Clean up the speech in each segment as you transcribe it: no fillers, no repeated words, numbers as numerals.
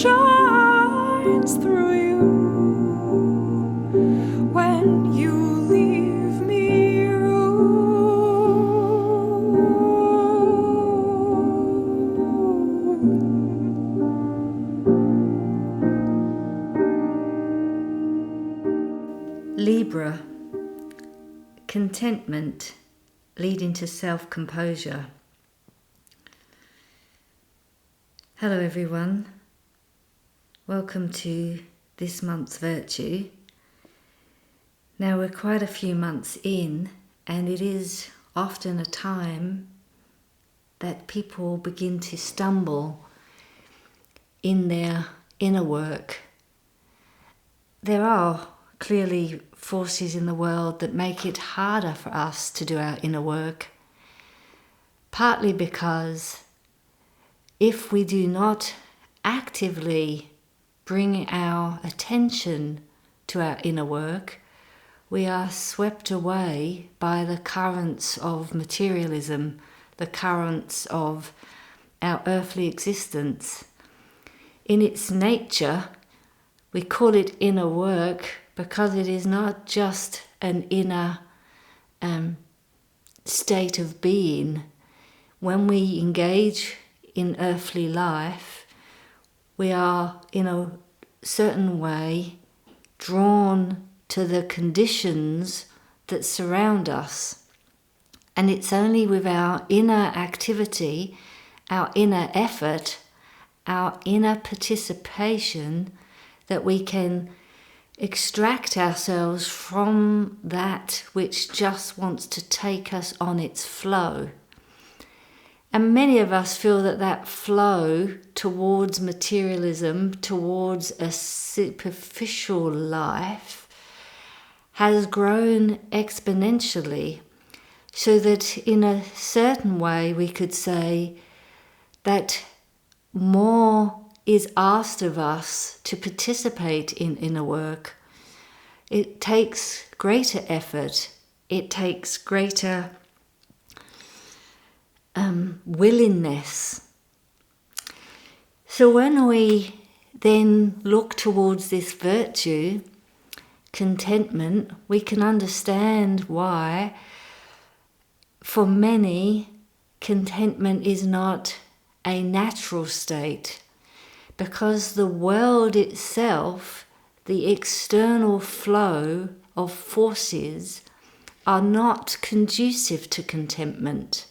shines through you when you leave me room. Libra, contentment leading to self-composure. Hello everyone, welcome to this month's Virtue. Now we're quite a few months in, and it is often a time that people begin to stumble in their inner work. There are clearly forces in the world that make it harder for us to do our inner work, partly because if we do not actively bring our attention to our inner work, we are swept away by the currents of materialism, the currents of our earthly existence. In its nature, we call it inner work because it is not just an inner state of being. When we engage in earthly life, we are in a certain way drawn to the conditions that surround us. And it's only with our inner activity, our inner effort, our inner participation that we can extract ourselves from that which just wants to take us on its flow. And many of us feel that that flow towards materialism, towards a superficial life, has grown exponentially, so that in a certain way we could say that more is asked of us to participate in inner work. It takes greater effort, it takes greater willingness. So when we then look towards this virtue, contentment, we can understand why for many contentment is not a natural state, because the world itself, the external flow of forces, are not conducive to contentment.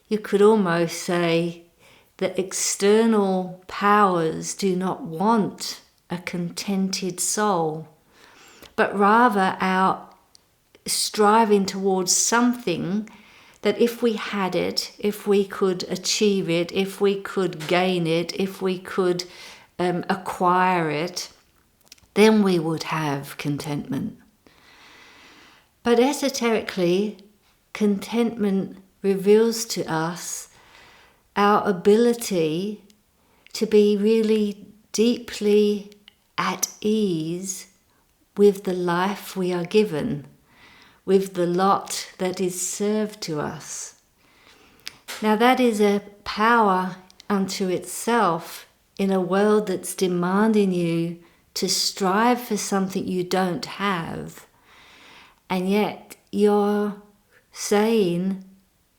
You could almost say that external powers do not want a contented soul, but rather our striving towards something that if we had it, if we could achieve it, if we could gain it, if we could acquire it, then we would have contentment. But esoterically, contentment reveals to us our ability to be really deeply at ease with the life we are given, with the lot that is served to us. Now that is a power unto itself in a world that's demanding you to strive for something you don't have, and yet you're saying,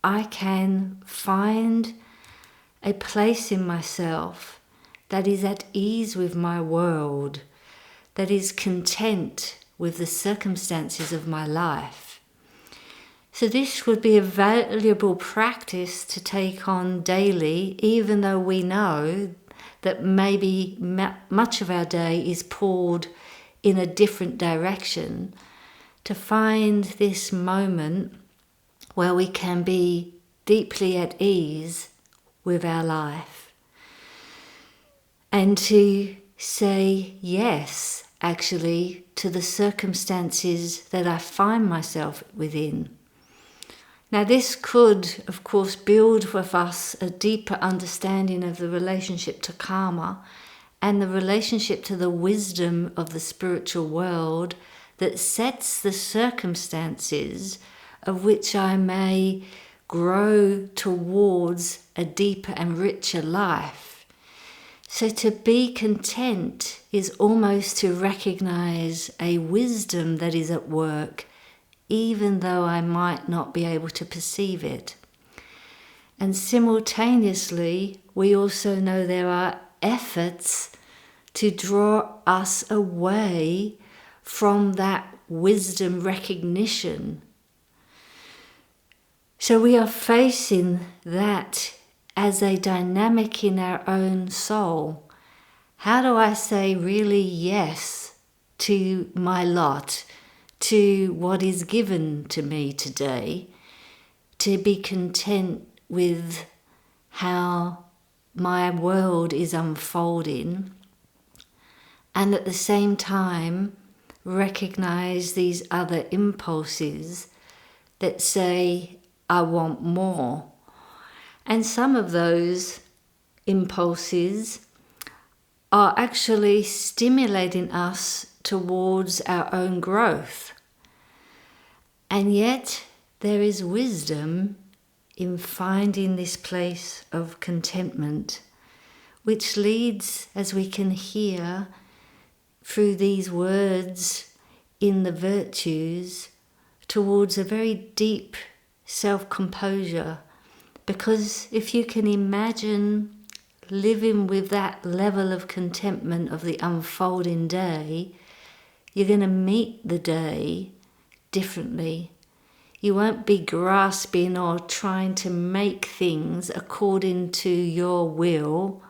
I can find a place in myself that is at ease with my world, that is content with the circumstances of my life. So this would be a valuable practice to take on daily, even though we know that maybe much of our day is pulled in a different direction, to find this moment where we can be deeply at ease with our life. And to say yes, actually, to the circumstances that I find myself within. Now this could, of course, build with us a deeper understanding of the relationship to karma and the relationship to the wisdom of the spiritual world that sets the circumstances of which I may grow towards a deeper and richer life. So to be content is almost to recognize a wisdom that is at work, even though I might not be able to perceive it. And simultaneously, we also know there are efforts to draw us away from that wisdom recognition. So we are facing that as a dynamic in our own soul. How do I say really yes to my lot, to what is given to me today, to be content with how my world is unfolding, and at the same time recognize these other impulses that say, I want more. And some of those impulses are actually stimulating us towards our own growth. And yet there is wisdom in finding this place of contentment, which leads, as we can hear through these words in the virtues, towards a very deep self-composure. Because if you can imagine living with that level of contentment of the unfolding day, you're going to meet the day differently. You won't be grasping or trying to make things according to your will,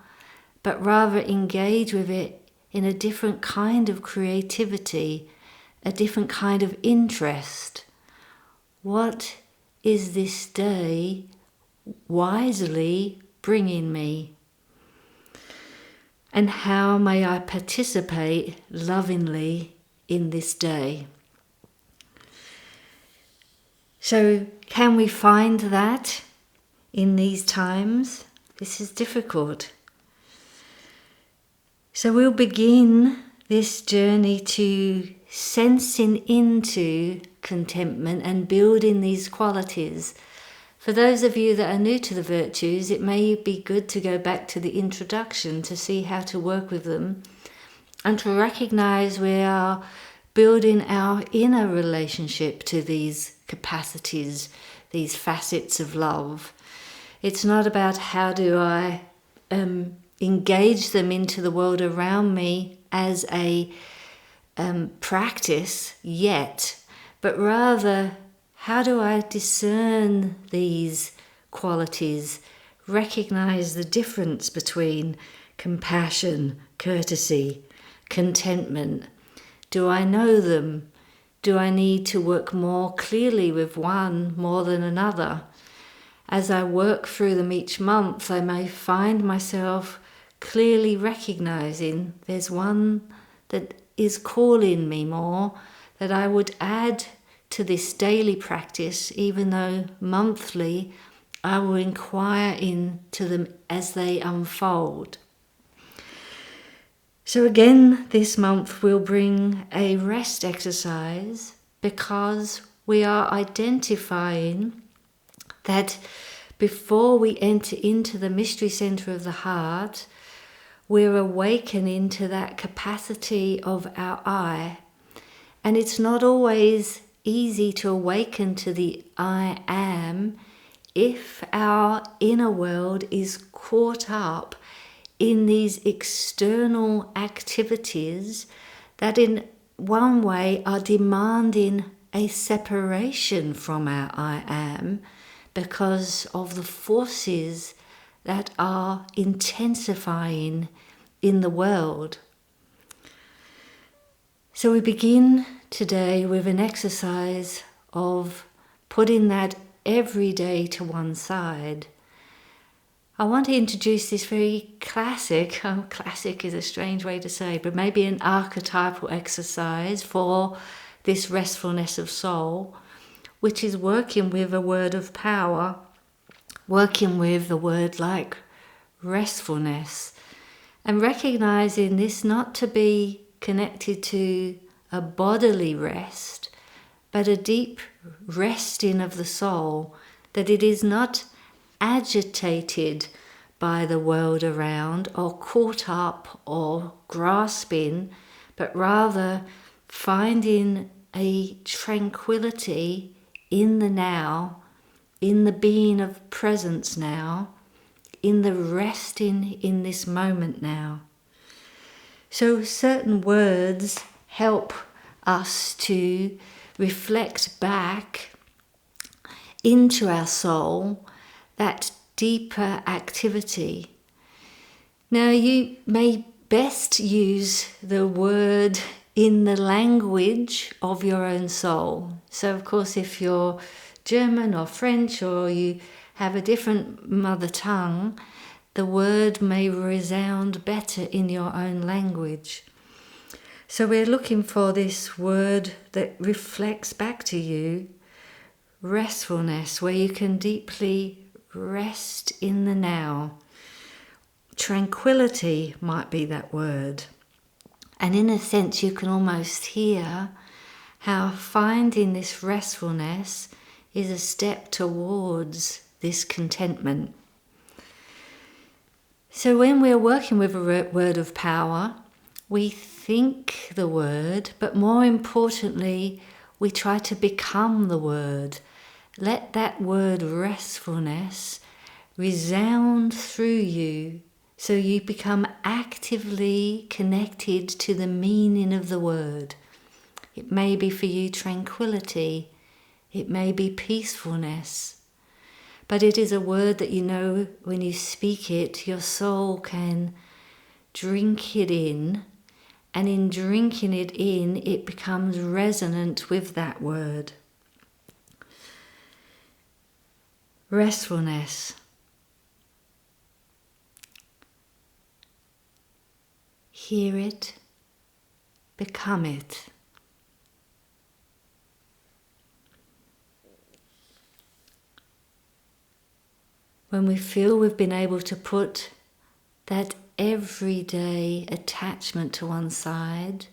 but rather engage with it in a different kind of creativity, a different kind of interest. What is this day wisely bringing me? And how may I participate lovingly in this day? So can we find that in these times? This is difficult. So we'll begin this journey to sensing into contentment and building these qualities. For those of you that are new to the virtues, it may be good to go back to the introduction to see how to work with them and to recognize we are building our inner relationship to these capacities, these facets of love. It's not about how do I engage them into the world around me as a practice yet, but rather how do I discern these qualities, recognize the difference between compassion, courtesy, contentment? Do I know them? Do I need to work more clearly with one more than another? As I work through them each month, I may find myself clearly recognizing there's one that is calling me more, that I would add to this daily practice, even though monthly I will inquire into them as they unfold. So again, this month we'll bring a rest exercise because we are identifying that before we enter into the mystery center of the heart, we're awakening to that capacity of our I. And it's not always easy to awaken to the I am if our inner world is caught up in these external activities that in one way are demanding a separation from our I am because of the forces that are intensifying in the world. So we begin today with an exercise of putting that every day to one side. I want to introduce this very classic is a strange way to say, but maybe an archetypal exercise for this restfulness of soul, which is working with a word of power, working with a word like restfulness, and recognizing this not to be connected to a bodily rest, but a deep resting of the soul, that it is not agitated by the world around or caught up or grasping, but rather finding a tranquility in the now, in the being of presence now, in the resting in this moment now. So certain words help us to reflect back into our soul, that deeper activity. Now you may best use the word in the language of your own soul. So of course if you're German or French or you have a different mother tongue, the word may resound better in your own language. So we're looking for this word that reflects back to you restfulness, where you can deeply rest in the now. Tranquility might be that word. And in a sense you can almost hear how finding this restfulness is a step towards this contentment. So when we're working with a word of power, we think the word, but more importantly, we try to become the word. Let that word restfulness resound through you so you become actively connected to the meaning of the word. It may be for you tranquility, it may be peacefulness. But it is a word that you know when you speak it, your soul can drink it in, and in drinking it in, it becomes resonant with that word. Restfulness. Hear it, become it. When we feel we've been able to put that everyday attachment to one side,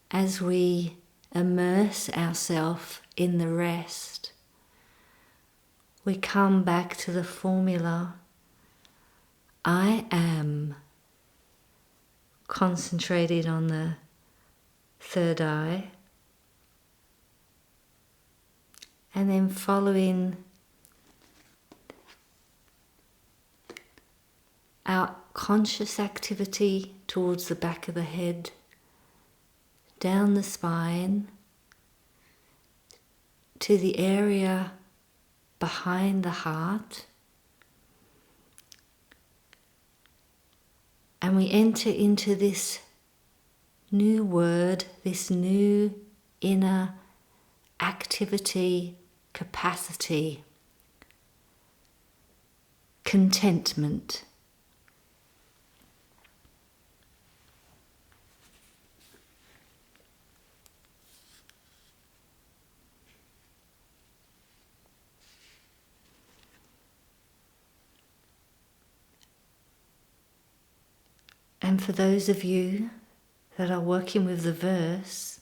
as we immerse ourselves in the rest, we come back to the formula, I am, concentrated on the third eye, and then following our conscious activity towards the back of the head, down the spine, to the area behind the heart, and we enter into this new word, this new inner activity, capacity, contentment. And for those of you that are working with the verse,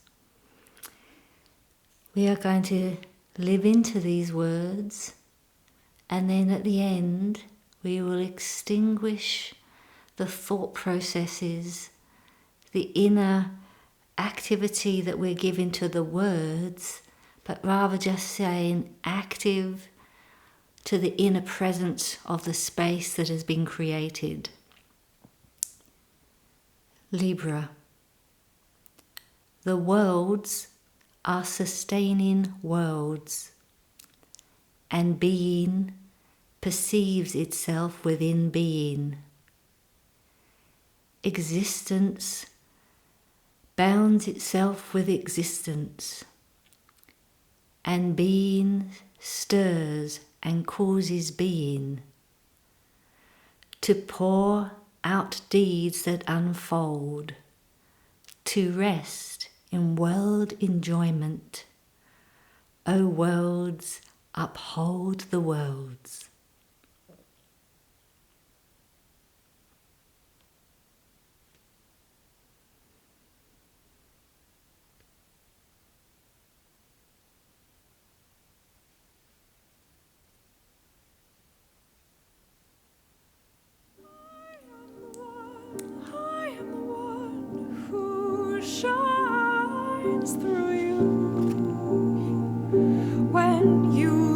we are going to live into these words, and then at the end we will extinguish the thought processes, the inner activity that we're giving to the words, but rather just saying active to the inner presence of the space that has been created. Libra. The worlds are sustaining worlds, and being perceives itself within being. Existence bounds itself with existence, and being stirs and causes being to pour out deeds that unfold, to rest in world enjoyment. O worlds, uphold the worlds. shines through you when you